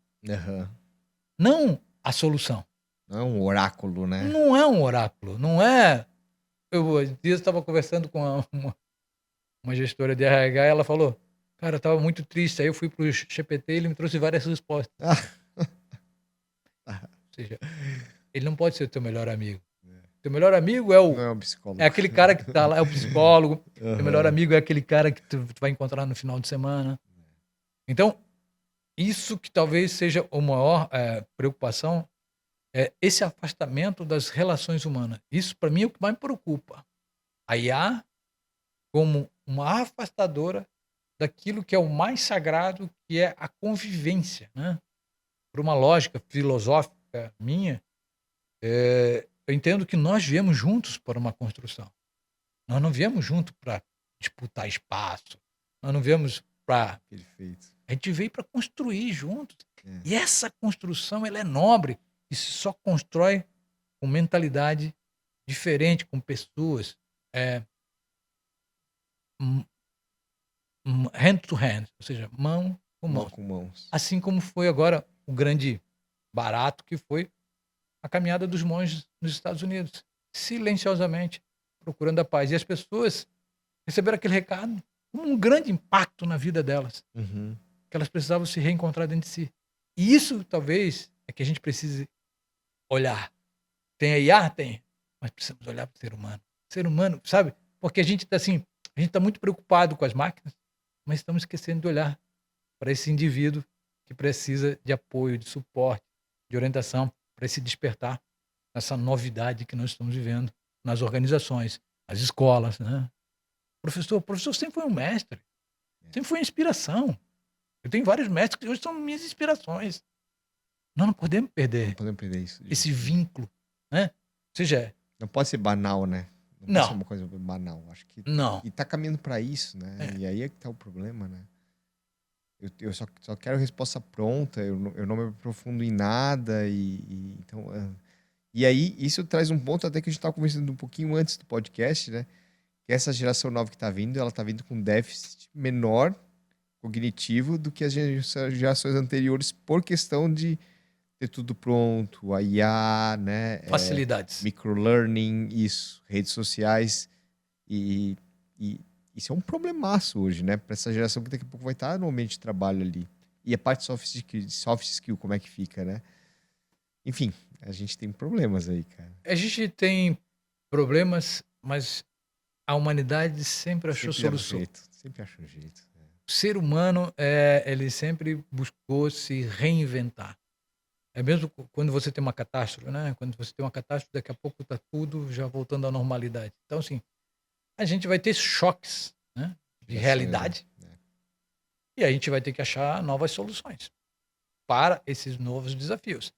não a solução. Não é um oráculo, né? Não é um oráculo, não é... Eu estava conversando com uma gestora de RH e ela falou, cara, eu estava muito triste, aí eu fui para o GPT e ele me trouxe várias respostas. Ou seja, ele não pode ser o teu melhor amigo. Teu melhor amigo não é um psicólogo. É aquele cara que tá lá, é o psicólogo. Teu melhor amigo é aquele cara que tu vai encontrar no final de semana. Então, isso que talvez seja a maior preocupação é esse afastamento das relações humanas. Isso, para mim, é o que mais me preocupa. A IA como uma afastadora daquilo que é o mais sagrado, que é a convivência, né? Por uma lógica filosófica minha, eu entendo que nós viemos juntos para uma construção. Nós não viemos juntos para disputar espaço. Nós não viemos para... Perfeito. A gente veio para construir juntos. E essa construção, ela é nobre e se só constrói com mentalidade diferente, com pessoas hand to hand, ou seja, mão com mão. Com mãos. Assim como foi agora o grande barato que foi a caminhada dos monges nos Estados Unidos, silenciosamente, procurando a paz. E as pessoas receberam aquele recado com um grande impacto na vida delas, Uhum. que elas precisavam se reencontrar dentro de si. E isso, talvez, é que a gente precise olhar. Tem a IA? Tem. Mas precisamos olhar para o ser humano. Ser humano, sabe? Porque a gente está assim, a gente está muito preocupado com as máquinas, mas estamos esquecendo de olhar para esse indivíduo que precisa de apoio, de suporte, de orientação, para se despertar nessa novidade que nós estamos vivendo nas organizações, nas escolas, né? O professor sempre foi um mestre, sempre foi uma inspiração. Eu tenho vários mestres que hoje são minhas inspirações. Nós não podemos Não perder podemos perder isso. esse vínculo, né? Ou seja, Não pode ser banal, né? Não pode ser não, uma coisa banal. Acho que. não. E tá caminhando para isso, né? É. E aí é que tá o problema, né? Eu só quero resposta pronta, eu não me aprofundo em nada, então. E aí, isso traz um ponto até que a gente estava conversando um pouquinho antes do podcast, né? Que essa geração nova que está vindo, ela está vindo com um déficit menor cognitivo do que as gerações anteriores por questão de ter tudo pronto, a IA, né? Facilidades. Microlearning, isso, redes sociais. E isso é um problemaço hoje, né? Para essa geração que daqui a pouco vai estar no ambiente de trabalho ali. E a parte de soft skill, como é que fica, né? Enfim, a gente tem problemas aí, cara. A gente tem problemas, mas a humanidade sempre achou Sempre dá um solução. jeito, sempre acha um jeito. O ser humano, ele sempre buscou se reinventar. É mesmo quando você tem uma catástrofe, né? Quando você tem uma catástrofe, daqui a pouco está tudo já voltando à normalidade. Então, assim, a gente vai ter choques, né, de realidade, né? e a gente vai ter que achar novas soluções para esses novos desafios.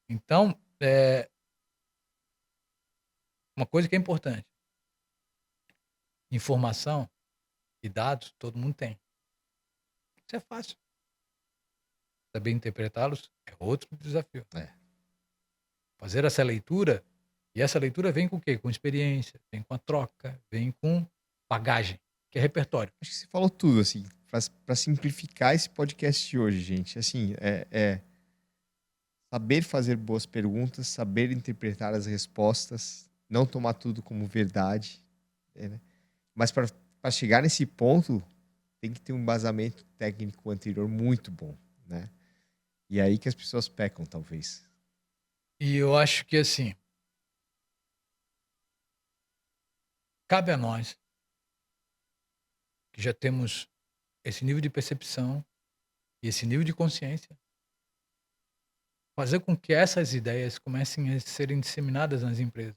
Então, uma coisa que é importante: informação e dados todo mundo tem. Isso é fácil. Saber interpretá-los é outro desafio. É. Fazer essa leitura, e essa leitura vem com o quê? Com experiência, vem com a troca, vem com bagagem, que é repertório. Acho que você falou tudo, assim, para simplificar esse podcast de hoje, gente. Assim, saber fazer boas perguntas, saber interpretar as respostas, não tomar tudo como verdade, né? Mas para chegar nesse ponto, tem que ter um embasamento técnico anterior muito bom, né? E é aí que as pessoas pecam, talvez. E eu acho que, assim, cabe a nós, que já temos esse nível de percepção e esse nível de consciência, fazer com que essas ideias comecem a serem disseminadas nas empresas.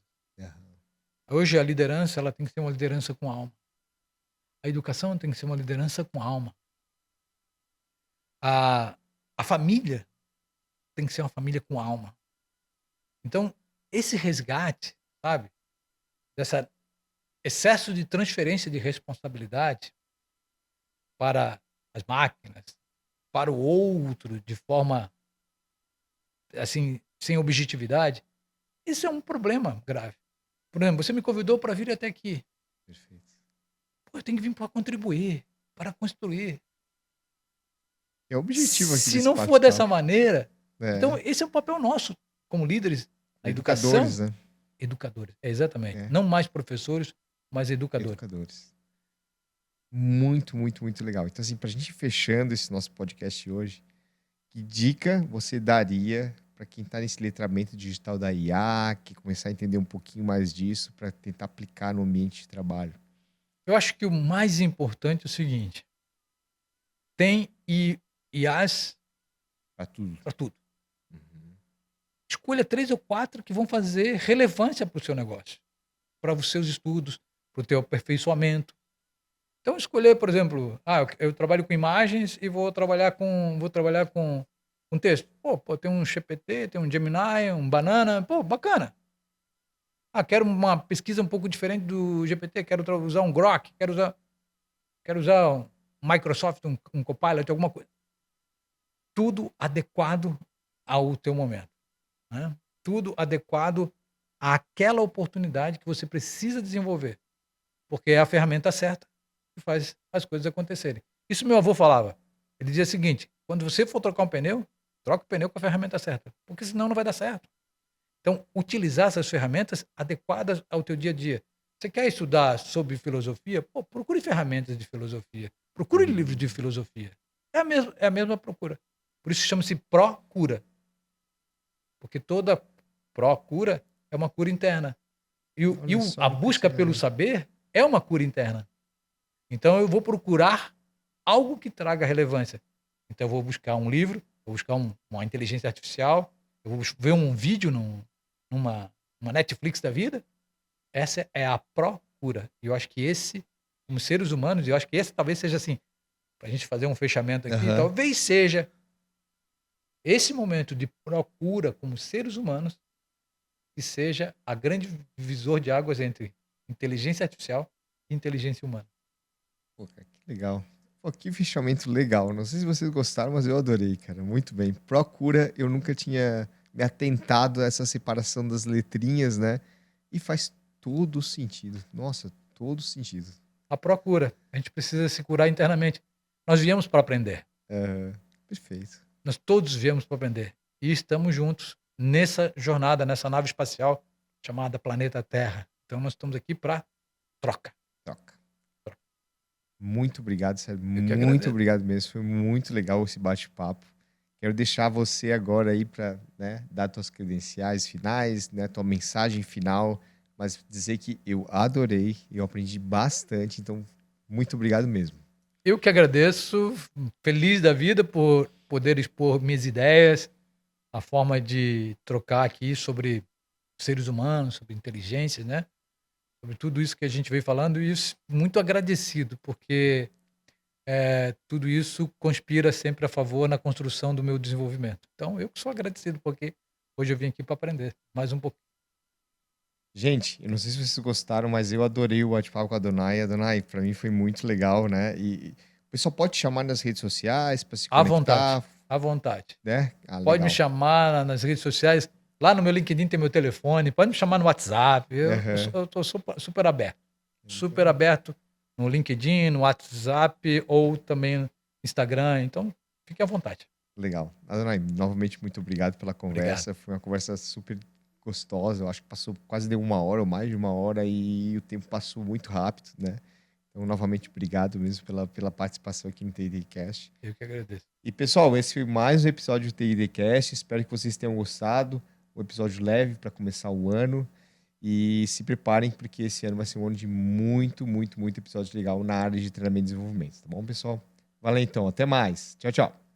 Hoje a liderança, ela tem que ser uma liderança com alma. A educação tem que ser uma liderança com alma. A família tem que ser uma família com alma. Então, esse resgate, sabe, dessa excesso de transferência de responsabilidade para as máquinas, para o outro, de forma, assim, sem objetividade, isso é um problema grave. Por exemplo, você me convidou para vir até aqui. Perfeito. Pô, eu tenho que vir para contribuir, para construir. É o objetivo aqui Se desse não for dessa bate-papo. maneira, É. então esse é o papel nosso como líderes na Educadores, educação. né? Educadores, exatamente. É. Não mais professores, mas educadores. Educadores. Muito, muito, muito legal. Então, assim, pra gente ir fechando esse nosso podcast hoje, que dica você daria para quem está nesse letramento digital da IA, que começar a entender um pouquinho mais disso para tentar aplicar no ambiente de trabalho? Eu acho que o mais importante é o seguinte: tem IAs Para tudo. para tudo. Uhum. Escolha 3 ou 4 que vão fazer relevância para o seu negócio, para os seus estudos, para o teu aperfeiçoamento. Então, escolher, por exemplo, eu trabalho com imagens e vou trabalhar com texto. Pô, tem um GPT, tem um Gemini, um Banana, pô, bacana. Quero uma pesquisa um pouco diferente do GPT, quero usar um Grok, quero usar um Microsoft, um Copilot, alguma coisa. Tudo adequado ao teu momento, né? Tudo adequado àquela oportunidade que você precisa desenvolver, porque é a ferramenta certa que faz as coisas acontecerem. Isso meu avô falava. Ele dizia o seguinte: quando você for trocar um pneu, troca o pneu com a ferramenta certa, porque senão não vai dar certo. Então, utilizar essas ferramentas adequadas ao teu dia a dia. Você quer estudar sobre filosofia? Pô, procure ferramentas de filosofia. Procure livros de filosofia. É a mesma procura. Por isso chama-se procura. Porque toda procura é uma cura interna. Olha só, A não busca pelo consigo- saber é uma cura interna. Então, eu vou procurar algo que traga relevância. Então, eu vou buscar um livro, vou buscar uma inteligência artificial, eu vou ver um vídeo numa uma Netflix da vida. Essa é a procura. E eu acho que esse, como seres humanos, eu acho que esse talvez seja assim, para a gente fazer um fechamento aqui, Aham. talvez seja esse momento de procura como seres humanos que seja a grande divisor de águas entre inteligência artificial e inteligência humana. Pô, cara, que legal. Pô, que fechamento legal. Não sei se vocês gostaram, mas eu adorei, cara. Muito bem. Procura, eu nunca tinha me atentado a essa separação das letrinhas, né? E faz todo sentido. Nossa, todo sentido. A procura. A gente precisa se curar internamente. Nós viemos para aprender. Aham. Perfeito. Nós todos viemos para aprender. E estamos juntos nessa jornada, nessa nave espacial chamada Planeta Terra. Então nós estamos aqui para troca. Toca. Muito obrigado, sério. Eu que Muito agradeço. obrigado mesmo. Foi muito legal esse bate-papo. Quero deixar você agora aí para, né, dar suas credenciais finais, né, tua mensagem final, mas dizer que eu adorei, eu aprendi bastante, então muito obrigado mesmo. Eu que agradeço, feliz da vida por poder expor minhas ideias, a forma de trocar aqui sobre seres humanos, sobre inteligência, né? Sobre tudo isso que a gente veio falando e muito agradecido, porque tudo isso conspira sempre a favor na construção do meu desenvolvimento. Então, eu que sou agradecido, porque hoje eu vim aqui para aprender mais um pouco. Gente, eu não sei se vocês gostaram, mas eu adorei o bate-papo com a Adonai. Adonai, para mim foi muito legal, né? E o pessoal pode te chamar nas redes sociais para se À vontade, conectar, à vontade. né? Ah, Pode me legal. chamar nas redes sociais. Lá no meu LinkedIn tem meu telefone. Pode me chamar no WhatsApp. Aham. Eu tô super aberto. Super Então, aberto no LinkedIn, no WhatsApp ou também no Instagram. Então, fique à vontade. legal. Adonai, novamente, muito obrigado pela Obrigado. conversa. Foi uma conversa super gostosa. Eu acho que passou quase deu uma hora ou mais de uma hora e o tempo passou muito rápido, né? Então, novamente, obrigado mesmo pela participação aqui no TID Cast. Eu que agradeço. E, pessoal, esse foi mais um episódio do TID Cast. Espero que vocês tenham gostado. Um episódio leve para começar o ano. E se preparem, porque esse ano vai ser um ano de muito episódio legal na área de treinamento e desenvolvimento. Tá bom, pessoal? Valeu, então. Até mais. Tchau, tchau.